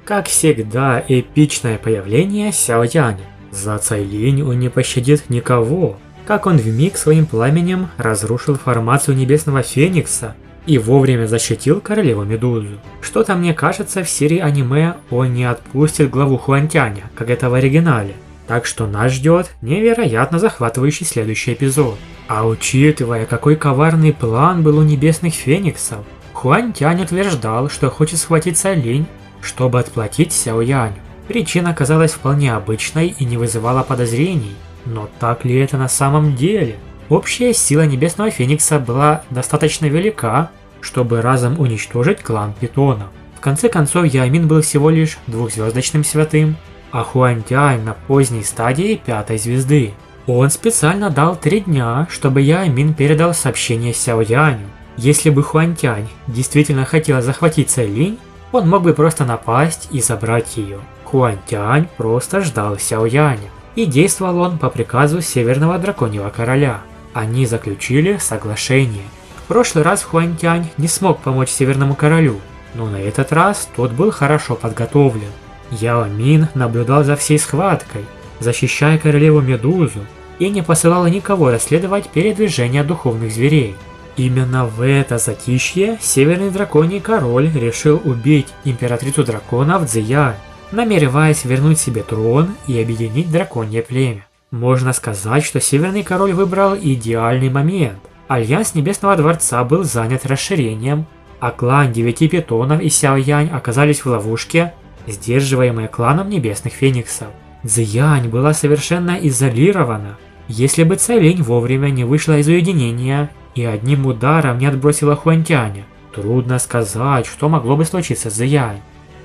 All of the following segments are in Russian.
Как всегда, эпичное появление Сяо Яня. За Цайлинь он не пощадит никого. Как он вмиг своим пламенем разрушил формацию Небесного Феникса и вовремя защитил Королеву Медузу. Что-то мне кажется, в серии аниме он не отпустит главу Хуантяня, как это в оригинале. Так что нас ждет невероятно захватывающий следующий эпизод. А учитывая, какой коварный план был у Небесных Фениксов, Хуантянь утверждал, что хочет схватить Цайлинь, чтобы отплатить Сяо Яню. Причина казалась вполне обычной и не вызывала подозрений. Но так ли это на самом деле? Общая сила Небесного Феникса была достаточно велика, чтобы разом уничтожить клан Питонов. В конце концов, Ямин был всего лишь двухзвездочным святым, а Хуантянь на поздней стадии 5-й звезды. Он специально дал 3 дня, чтобы Ямин передал сообщение Сяо Яню. Если бы Хуантянь действительно хотел захватить Цайлинь, он мог бы просто напасть и забрать ее. Хуантянь просто ждал Сяо Яня, и действовал он по приказу Северного Драконьего Короля. Они заключили соглашение. В прошлый раз Хуантянь не смог помочь Северному Королю, но на этот раз тот был хорошо подготовлен. Яо Мин наблюдал за всей схваткой, защищая Королеву Медузу, и не посылал никого расследовать передвижение духовных зверей. Именно в это затишье Северный Драконий Король решил убить императрицу драконов Цзиянь, намереваясь вернуть себе трон и объединить драконье племя. Можно сказать, что Северный Король выбрал идеальный момент. Альянс Небесного Дворца был занят расширением, а клан 9 Питонов и Сяо Янь оказались в ловушке, сдерживаемой кланом Небесных Фениксов. Цзиянь была совершенно изолирована. Если бы Цайлинь вовремя не вышла из уединения и одним ударом не отбросила Хуантяня, трудно сказать, что могло бы случиться с Цзиянь.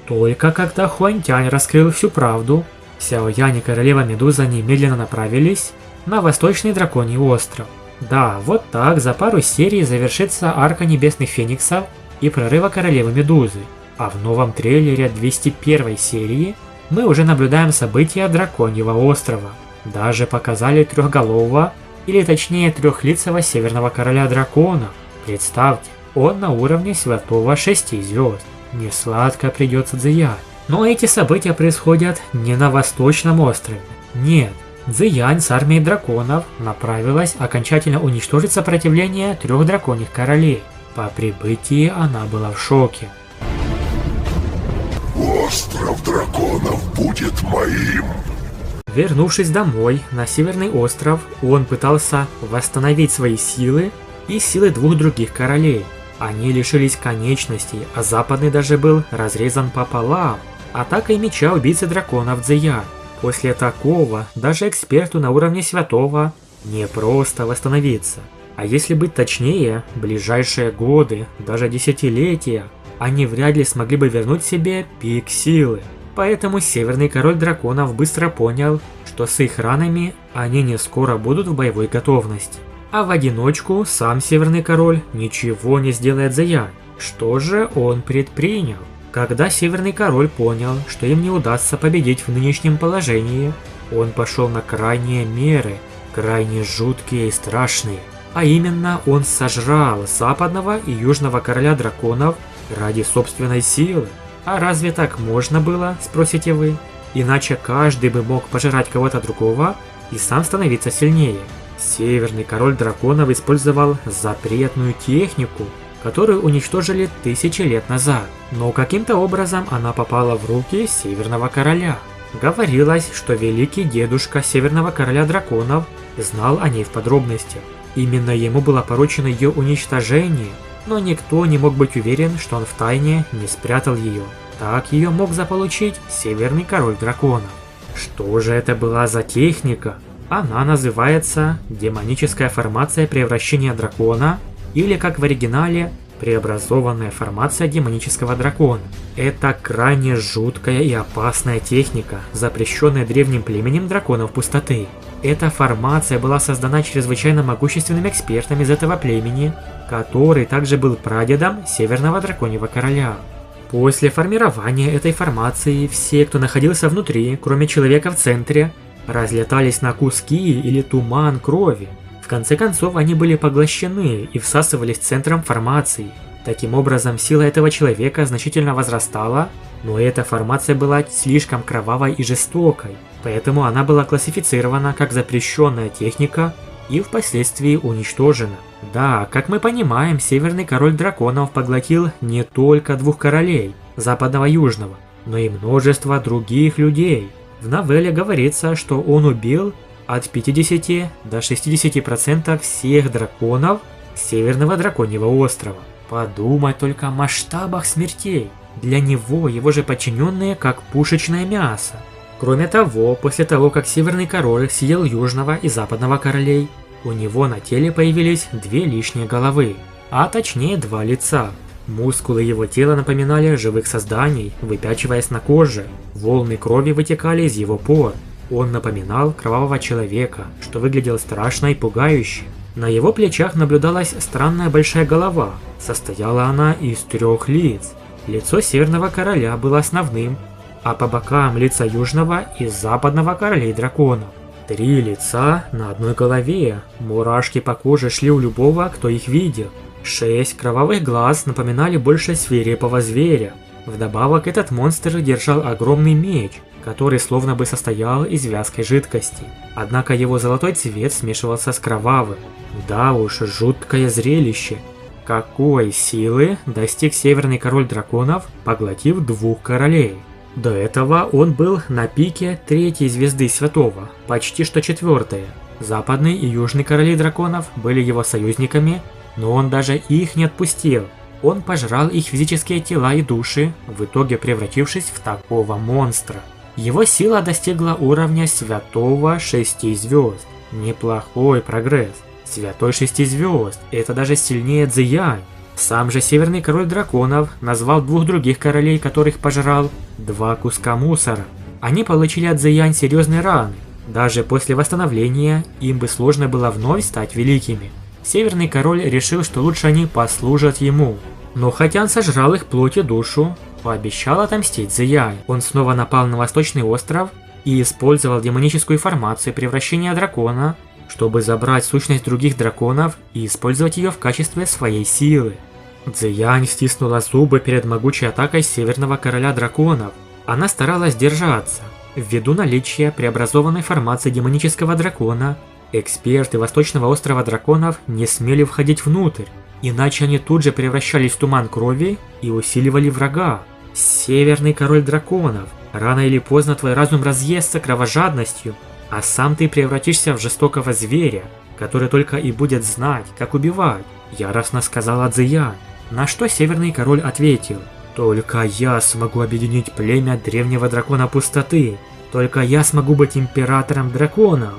Только когда Хуантянь раскрыл всю правду, Сяо Янь и Королева Медуза немедленно направились на Восточный Драконий остров. Да, вот так за пару серий завершится арка Небесных Фениксов и прорыва Королевы Медузы. А в новом трейлере 201 серии мы уже наблюдаем события Драконьего острова. Даже показали трехголового, или точнее трехлицего Северного Короля Дракона. Представьте, он на уровне святого 6 звезд. Несладко придется Цзиянь. Но эти события происходят не на Восточном острове. Нет, Цзиянь с армией драконов направилась окончательно уничтожить сопротивление 3 драконьих королей. По прибытии она была в шоке. Остров драконов будет моим. Вернувшись домой на Северный остров, он пытался восстановить свои силы и силы 2 других королей. Они лишились конечностей, а Западный даже был разрезан пополам атакой меча убийцы драконов Цзиянь. После такого даже эксперту на уровне святого не просто восстановиться. А если быть точнее, ближайшие годы, даже десятилетия, они вряд ли смогли бы вернуть себе пик силы. Поэтому Северный Король Драконов быстро понял, что с их ранами они не скоро будут в боевой готовности. А в одиночку сам Северный Король ничего не сделает Цзиянь. Что же он предпринял? Когда Северный Король понял, что им не удастся победить в нынешнем положении, он пошел на крайние меры, крайне жуткие и страшные. А именно, он сожрал Западного и Южного Короля Драконов ради собственной силы. А разве так можно было, спросите вы? Иначе каждый бы мог пожирать кого-то другого и сам становиться сильнее. Северный Король Драконов использовал запретную технику, которую уничтожили 1000 лет назад. Но каким-то образом она попала в руки Северного Короля. Говорилось, что великий дедушка Северного Короля Драконов знал о ней в подробностях. Именно ему было поручено ее уничтожение, но никто не мог быть уверен, что он втайне не спрятал ее. Так ее мог заполучить Северный Король Драконов. Что же это была за техника? Она называется демоническая формация превращения дракона, или как в оригинале, преобразованная формация демонического дракона. Это крайне жуткая и опасная техника, запрещенная древним племенем драконов пустоты. Эта формация была создана чрезвычайно могущественным экспертом из этого племени, который также был прадедом Северного Драконьего Короля. После формирования этой формации все, кто находился внутри, кроме человека в центре, разлетались на куски или туман крови. В конце концов, они были поглощены и всасывались центром формации. Таким образом, сила этого человека значительно возрастала, Но эта формация была слишком кровавой и жестокой, поэтому она была классифицирована как запрещенная техника и впоследствии уничтожена. Да, как мы понимаем, Северный Король Драконов поглотил не только 2 королей, западного и южного, но и множество других людей. В новелле говорится, что он убил от 50 до 60% всех драконов Северного Драконьего острова. Подумать только о масштабах смертей. Для него его же подчиненные как пушечное мясо. Кроме того, после того, как Северный Король съел Южного и Западного королей, у него на теле появились 2 лишние головы, а точнее 2 лица. Мускулы его тела напоминали живых созданий, выпячиваясь на коже. Волны крови вытекали из его пор. Он напоминал кровавого человека, что выглядел страшно и пугающе. На его плечах наблюдалась странная большая голова. Состояла она из 3 лиц. Лицо Северного Короля было основным, а по бокам лица Южного и Западного Королей Драконов. 3 лица на одной голове. Мурашки по коже шли у любого, кто их видел. 6 кровавых глаз напоминали больше свирепого зверя. Вдобавок этот монстр держал огромный меч, который словно бы состоял из вязкой жидкости. Однако его золотой цвет смешивался с кровавым. Да уж, жуткое зрелище. Какой силы достиг Северный Король Драконов, поглотив 2 королей? До этого он был на пике 3-й звезды Святого, почти что 4-я. Западный и Южный Короли Драконов были его союзниками, но он даже их не отпустил. Он пожрал их физические тела и души, в итоге превратившись в такого монстра. Его сила достигла уровня Святого 6 звезд. Неплохой прогресс. Святой 6 звезд – это даже сильнее Цзиянь. Сам же Северный Король Драконов назвал 2 других королей, которых пожрал, 2 куска мусора. Они получили от Цзиянь серьезные раны. Даже после восстановления им бы сложно было вновь стать великими. Северный Король решил, что лучше они послужат ему. Но хотя он сожрал их плоть и душу, пообещал отомстить Цзиянь. Он снова напал на Восточный остров и использовал демоническую формацию превращения дракона, чтобы забрать сущность других драконов и использовать ее в качестве своей силы. Цзиянь стиснула зубы перед могучей атакой Северного Короля Драконов. Она старалась держаться. Ввиду наличия преобразованной формации демонического дракона, эксперты Восточного острова Драконов не смели входить внутрь, иначе они тут же превращались в туман крови и усиливали врага. Северный Король Драконов, рано или поздно твой разум разъестся кровожадностью, а сам ты превратишься в жестокого зверя, который только и будет знать, как убивать, яростно сказала Цзиянь. На что Северный Король ответил: «Только я смогу объединить племя древнего дракона пустоты, только я смогу быть императором драконов».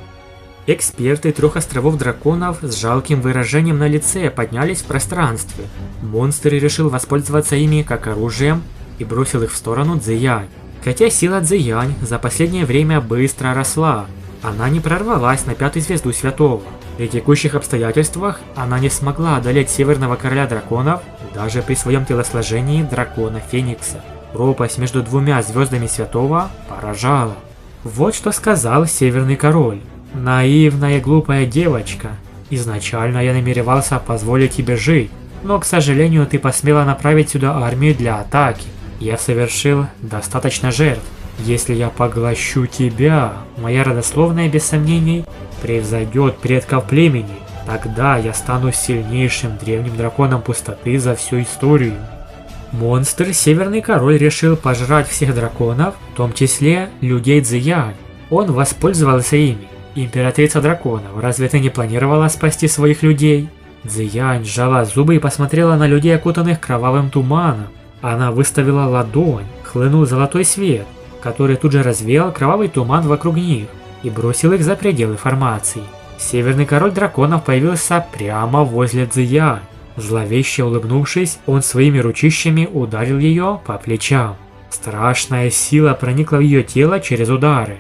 Эксперты 3 островов драконов с жалким выражением на лице поднялись в пространстве. Монстр решил воспользоваться ими как оружием и бросил их в сторону Цзиянь. Хотя сила Цзиянь за последнее время быстро росла, она не прорвалась на 5-ю звезду Святого. При текущих обстоятельствах она не смогла одолеть Северного Короля Драконов даже при своем телосложении дракона Феникса. Пропасть между 2 звездами Святого поражала. Вот что сказал Северный Король. «Наивная и глупая девочка, изначально я намеревался позволить тебе жить, но, к сожалению, ты посмела направить сюда армию для атаки. Я совершил достаточно жертв. Если я поглощу тебя, моя родословная без сомнений превзойдет предков племени. Тогда я стану сильнейшим древним драконом пустоты за всю историю». Монстр Северный Король решил пожрать всех драконов, в том числе людей Цзиянь. Он воспользовался ими. «Императрица драконов, разве ты не планировала спасти своих людей?» Цзиянь сжала зубы и посмотрела на людей, окутанных кровавым туманом. Она выставила ладонь, хлынул золотой свет, который тут же развеял кровавый туман вокруг них и бросил их за пределы формации. Северный Король Драконов появился прямо возле Цзиянь. Зловеще улыбнувшись, он своими ручищами ударил ее по плечам. Страшная сила проникла в ее тело через удары.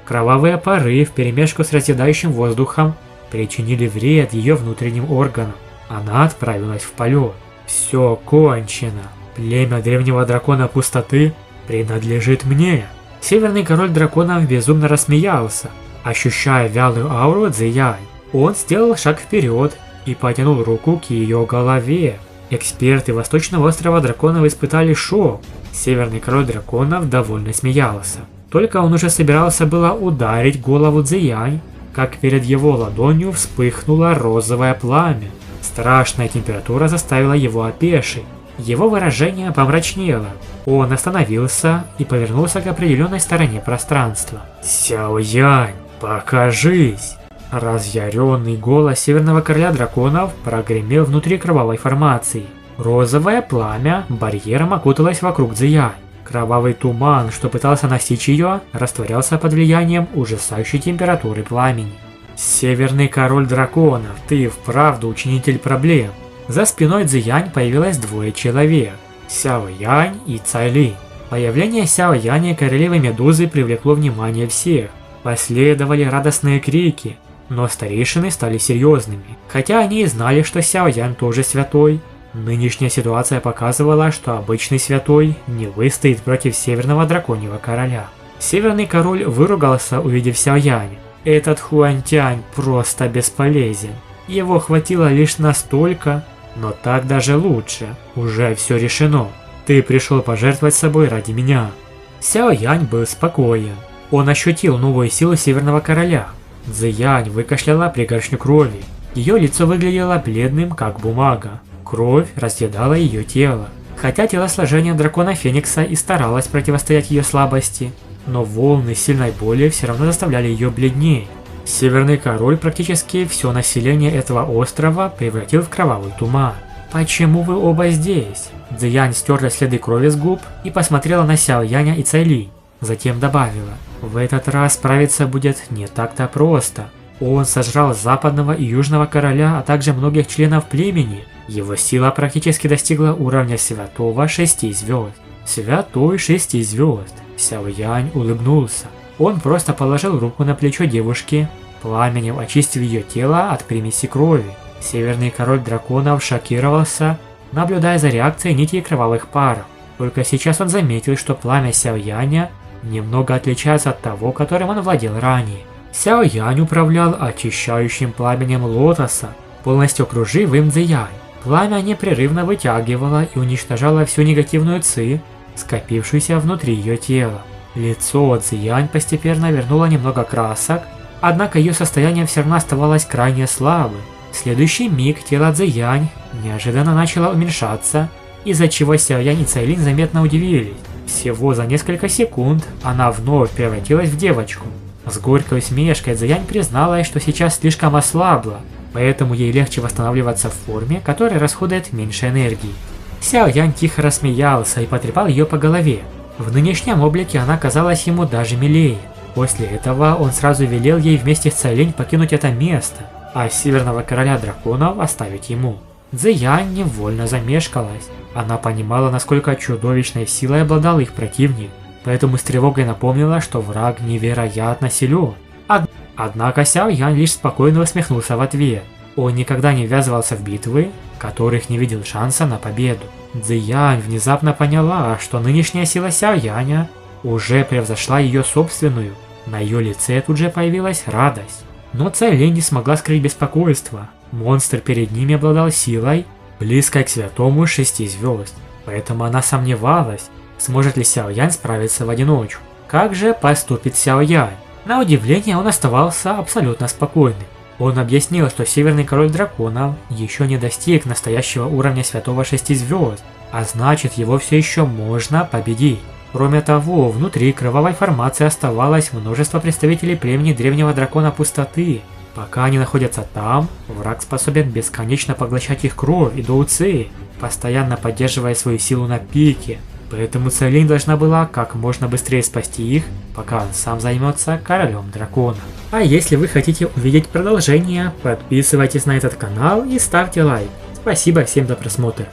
Кровавые пары вперемешку с разъедающим воздухом причинили вред ее внутренним органам. Она отправилась в полет. Все кончено. Племя древнего дракона пустоты принадлежит мне. Северный Король Драконов безумно рассмеялся, ощущая вялую ауру Цзиянь. Он сделал шаг вперед и потянул руку к ее голове. Эксперты Восточного острова Драконов испытали шок. Северный король драконов довольно смеялся. Только он уже собирался было ударить голову Цзиянь, как перед его ладонью вспыхнуло розовое пламя. Страшная температура заставила его опешить. Его выражение помрачнело. Он остановился и повернулся к определенной стороне пространства. «Сяо Янь, покажись!» Разъяренный голос Северного Короля Драконов прогремел внутри кровавой формации. Розовое пламя барьером окуталось вокруг Цзиянь. Кровавый туман, что пытался настичь ее, растворялся под влиянием ужасающей температуры пламени. Северный Король Драконов, ты вправду учинитель проблем. За спиной Цзиянь появилось двое человек – Сяо Янь и Цай Линь. Появление Сяо Яня и королевы Медузы привлекло внимание всех. Последовали радостные крики, но старейшины стали серьезными. Хотя они и знали, что Сяо Янь тоже святой, нынешняя ситуация показывала, что обычный святой не выстоит против Северного Драконьего Короля. Северный Король выругался, увидев Сяо Яня. Этот Хуантянь просто бесполезен. Его хватило лишь настолько, но так даже лучше. Уже все решено. Ты пришел пожертвовать собой ради меня. Сяо Янь был спокоен. Он ощутил новую силу Северного Короля. Цзиянь выкашляла пригоршню крови. Ее лицо выглядело бледным, как бумага. Кровь разъедала ее тело. Хотя телосложение дракона Феникса и старалось противостоять ее слабости, но волны сильной боли все равно заставляли ее бледнеть. Северный Король практически все население этого острова превратил в кровавый туман. «Почему вы оба здесь?» Цзиянь стерла следы крови с губ и посмотрела на Сяо Яня и Цай Линь. Затем добавила: «В этот раз справиться будет не так-то просто. Он сожрал западного и южного короля, а также многих членов племени. Его сила практически достигла уровня святого 6 звезд. Святой 6 звезд. Сяо Янь улыбнулся. Он просто положил руку на плечо девушки, пламенем очистив ее тело от примеси крови. Северный король драконов шокировался, наблюдая за реакцией нитей кровавых паров. Только сейчас он заметил, что пламя Сяо Яня немного отличается от того, которым он владел ранее. Сяо Янь управлял очищающим пламенем лотоса, полностью окружив им Цзиянь. Пламя непрерывно вытягивало и уничтожало всю негативную ци, скопившуюся внутри ее тела. Лицо Цзиянь постепенно вернуло немного красок, однако ее состояние все равно оставалось крайне слабым. В следующий миг тело Цзиянь неожиданно начало уменьшаться, из-за чего Сяо Янь и Цай Линь заметно удивились. Всего за несколько секунд она вновь превратилась в девочку. С горькой усмешкой Цзиянь призналась, что сейчас слишком ослабла, поэтому ей легче восстанавливаться в форме, которая расходует меньше энергии. Сяо Янь тихо рассмеялся и потрепал ее по голове. В нынешнем облике она казалась ему даже милее. После этого он сразу велел ей вместе с Цай Линь покинуть это место, а Северного Короля Драконов оставить ему. Цзиянь невольно замешкалась. Она понимала, насколько чудовищной силой обладал их противник, поэтому с тревогой напомнила, что враг невероятно силен. Однако Сяо Янь лишь спокойно усмехнулся в ответ. Он никогда не ввязывался в битвы, которых не видел шанса на победу. Цзиянь внезапно поняла, что нынешняя сила Сяо Яня уже превзошла ее собственную. На ее лице тут же появилась радость. Но Цай Линь не смогла скрыть беспокойство. Монстр перед ними обладал силой, близкой к святому 6 звезд. Поэтому она сомневалась, сможет ли Сяо Янь справиться в одиночку. Как же поступит Сяо Янь? На удивление он оставался абсолютно спокойным. Он объяснил, что Северный Король Драконов еще не достиг настоящего уровня святого 6 звезд, а значит, его все еще можно победить. Кроме того, внутри кровавой формации оставалось множество представителей племени Древнего Дракона Пустоты. Пока они находятся там, враг способен бесконечно поглощать их кровь и доуци, постоянно поддерживая свою силу на пике. Поэтому Цай Линь должна была как можно быстрее спасти их, пока он сам займется королем дракона. А если вы хотите увидеть продолжение, подписывайтесь на этот канал и ставьте лайк. Спасибо всем за просмотр.